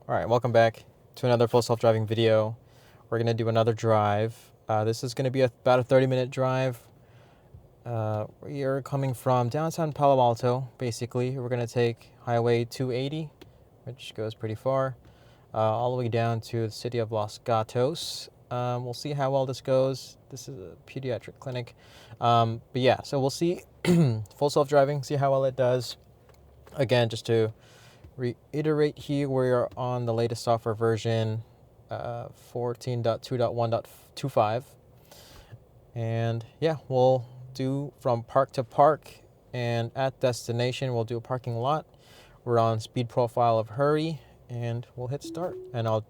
Alright, welcome back to another full self-driving video. We're going to do another drive. This is going to be about a 30-minute drive. We are coming from downtown Palo Alto, basically. We're going to take Highway 280, which goes pretty far, all the way down to the city of Los Gatos. We'll see how well this goes. This is a pediatric clinic. But yeah, so we'll see full self-driving, see how well it does. Again, just to reiterate here, we're on the latest software version 14.2.1.25, and yeah, we'll do from park to park, and at destination we'll do a parking lot. We're on speed profile of hurry, and we'll hit start, and I'll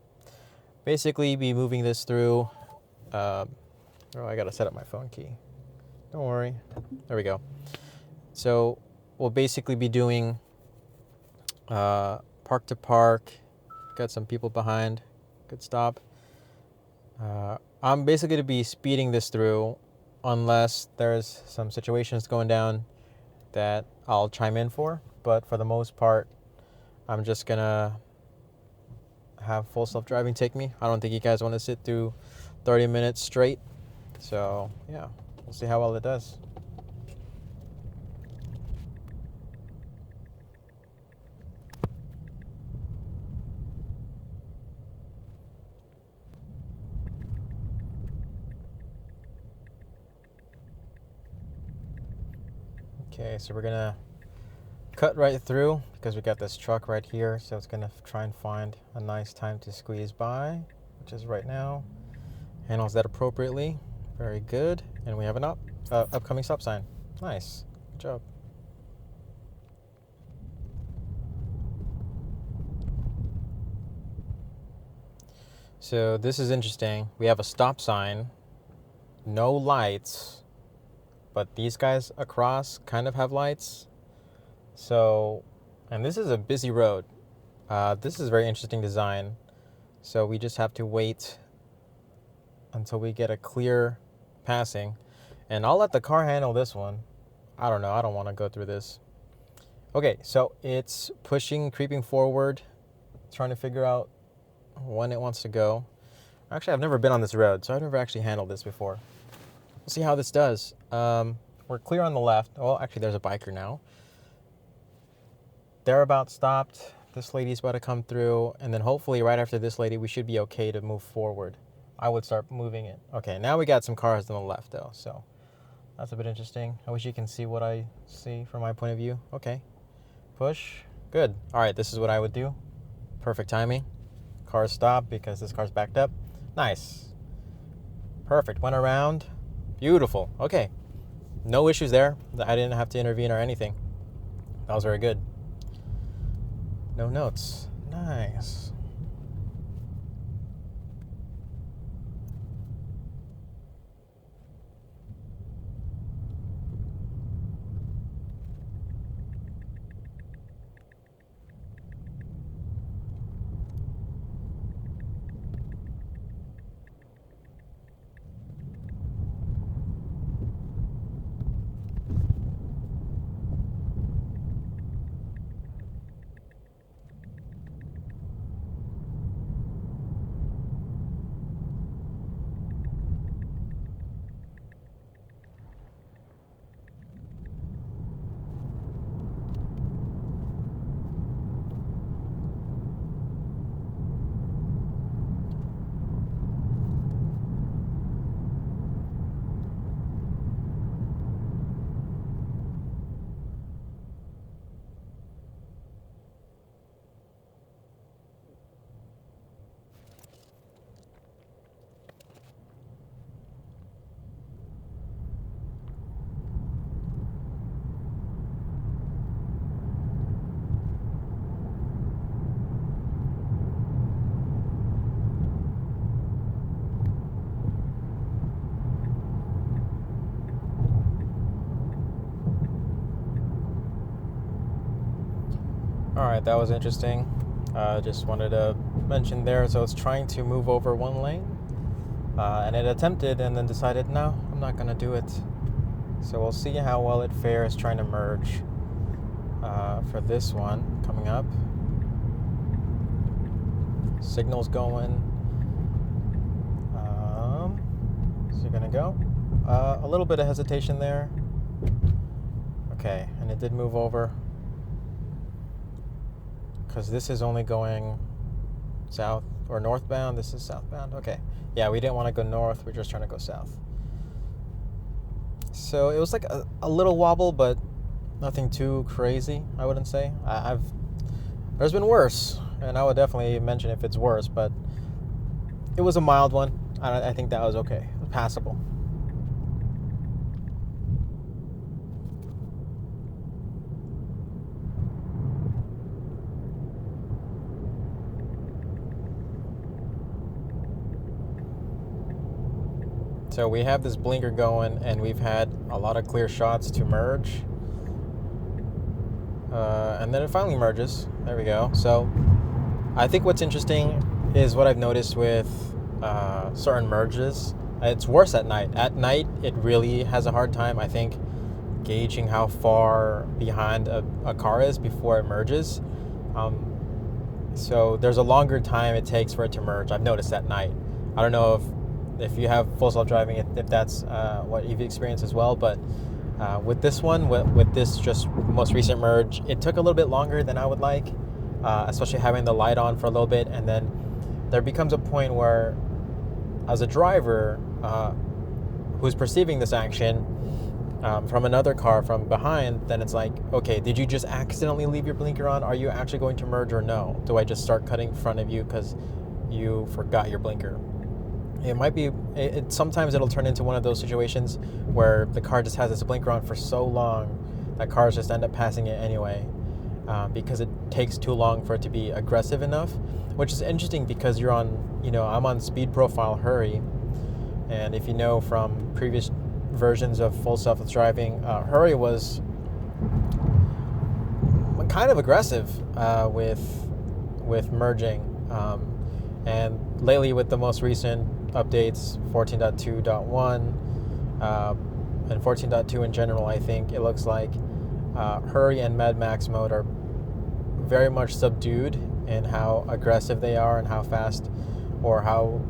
basically be moving this through I gotta set up my phone key, don't worry, there we go. So we'll basically be doing park to park. Got some people behind. Good stop. I'm basically going to be speeding this through unless there's some situations going down that I'll chime in for. But for the most part, I'm just going to have full self-driving take me. I don't think you guys want to sit through 30 minutes straight. So yeah, we'll see how well it does. Okay, so we're gonna cut right through because we got this truck right here, so it's gonna try and find a nice time to squeeze by, which is right now. Handles that appropriately, very good, and we have an upcoming stop sign. Nice, good job. So this is interesting. We have a stop sign, no lights, but these guys across kind of have lights. So, and this is a busy road. This is a very interesting design. So we just have to wait until we get a clear passing. And I'll let the car handle this one. I don't know, I don't want to go through this. Okay, so it's pushing, creeping forward, trying to figure out when it wants to go. Actually, I've never been on this road, so I've never actually handled this before. We'll see how this does. We're clear on the left. Oh, actually, there's a biker now. They're about stopped. This lady's about to come through. And then hopefully right after this lady, we should be okay to move forward. I would start moving it. Okay, now we got some cars on the left, though. So that's a bit interesting. I wish you can see what I see from my point of view. Okay. Push. Good. All right, this is what I would do. Perfect timing. Cars stop because this car's backed up. Nice. Perfect. Went around. Beautiful. Okay. No issues there. I didn't have to intervene or anything. That was very good. No notes. Nice. All right, that was interesting. Just wanted to mention there. So it's trying to move over one lane, and it attempted and then decided, no, I'm not going to do it. So we'll see how well it fares trying to merge for this one coming up. Signal's going. Is it gonna go? A little bit of hesitation there. Okay, and it did move over. Because this is only going south or northbound. This is southbound. Okay. Yeah, we didn't want to go north. We're just trying to go south. So it was like a little wobble, but nothing too crazy, I wouldn't say. There's been worse, and I would definitely mention if it's worse, but it was a mild one. I think that was okay. It was passable. So we have this blinker going, and we've had a lot of clear shots to merge. And then it finally merges. There we go. So I think what's interesting is what I've noticed with certain merges. It's worse at night. At night, it really has a hard time, I think, gauging how far behind a car is before it merges. So there's a longer time it takes for it to merge. I've noticed at night. I don't know if you have full self-driving, if that's what you've experienced as well, but with this one, with this just most recent merge, it took a little bit longer than I would like, especially having the light on for a little bit, and then there becomes a point where, as a driver who's perceiving this action from another car from behind, then it's like, okay, did you just accidentally leave your blinker on? Are you actually going to merge or no? Do I just start cutting in front of you because you forgot your blinker? It might be, sometimes it'll turn into one of those situations where the car just has its blinker on for so long that cars just end up passing it anyway because it takes too long for it to be aggressive enough, which is interesting because you're on, I'm on speed profile hurry. And if you know from previous versions of full self-driving, hurry was kind of aggressive with merging. And lately with the most recent updates, 14.2.1 and 14.2 in general, I think it looks like hurry and Mad Max mode are very much subdued in how aggressive they are and how fast or how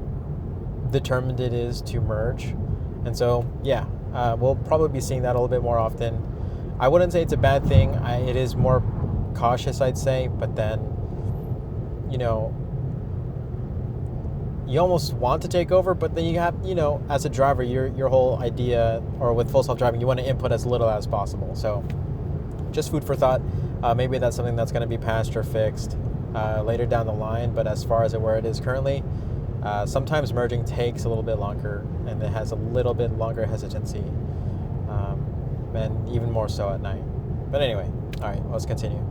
determined it is to merge. And so, yeah, we'll probably be seeing that a little bit more often. I wouldn't say it's a bad thing. It is more cautious, I'd say, but then, you almost want to take over, but then you have, as a driver, your whole idea, or with full self-driving, you want to input as little as possible. So just food for thought. Maybe that's something that's going to be patched or fixed later down the line, but as far as where it is currently, sometimes merging takes a little bit longer, and it has a little bit longer hesitancy, and even more so at night. But anyway, all right, let's continue.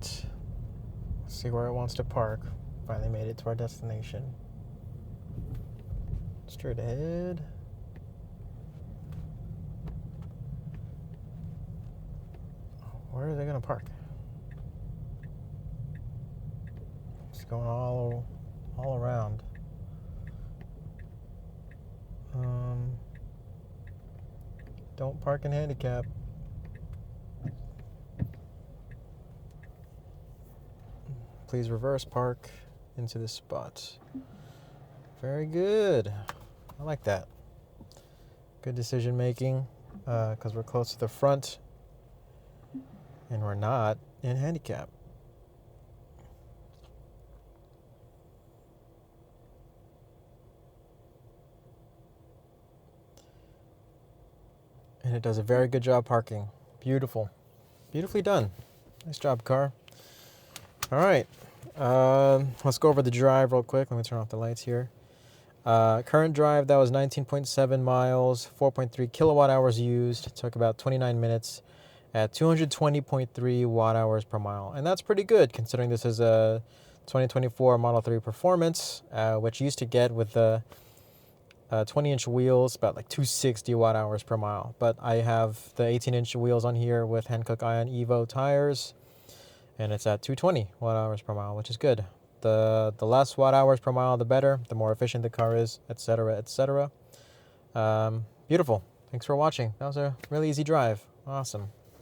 right. Let's see where it wants to park. Finally made it to our destination. Straight ahead. Where are they gonna park? It's going all around. Don't park in handicap. Please reverse park into this spot. Very good. I like that. Good decision making, because we're close to the front and we're not in handicap. And it does a very good job parking. Beautiful. Beautifully done. Nice job, car. All right. Let's go over the drive real quick. Let me turn off the lights here. Current drive, that was 19.7 miles, 4.3 kilowatt hours used. It took about 29 minutes at 220.3 watt hours per mile. And that's pretty good considering this is a 2024 Model 3 Performance, which you used to get with the 20-inch wheels, about like 260 watt hours per mile. But I have the 18-inch wheels on here with Hankook Ion Evo tires, and it's at 220 watt hours per mile, which is good. The less watt hours per mile, the better, the more efficient the car is, etc., etc. Beautiful. Thanks for watching. That was a really easy drive. Awesome.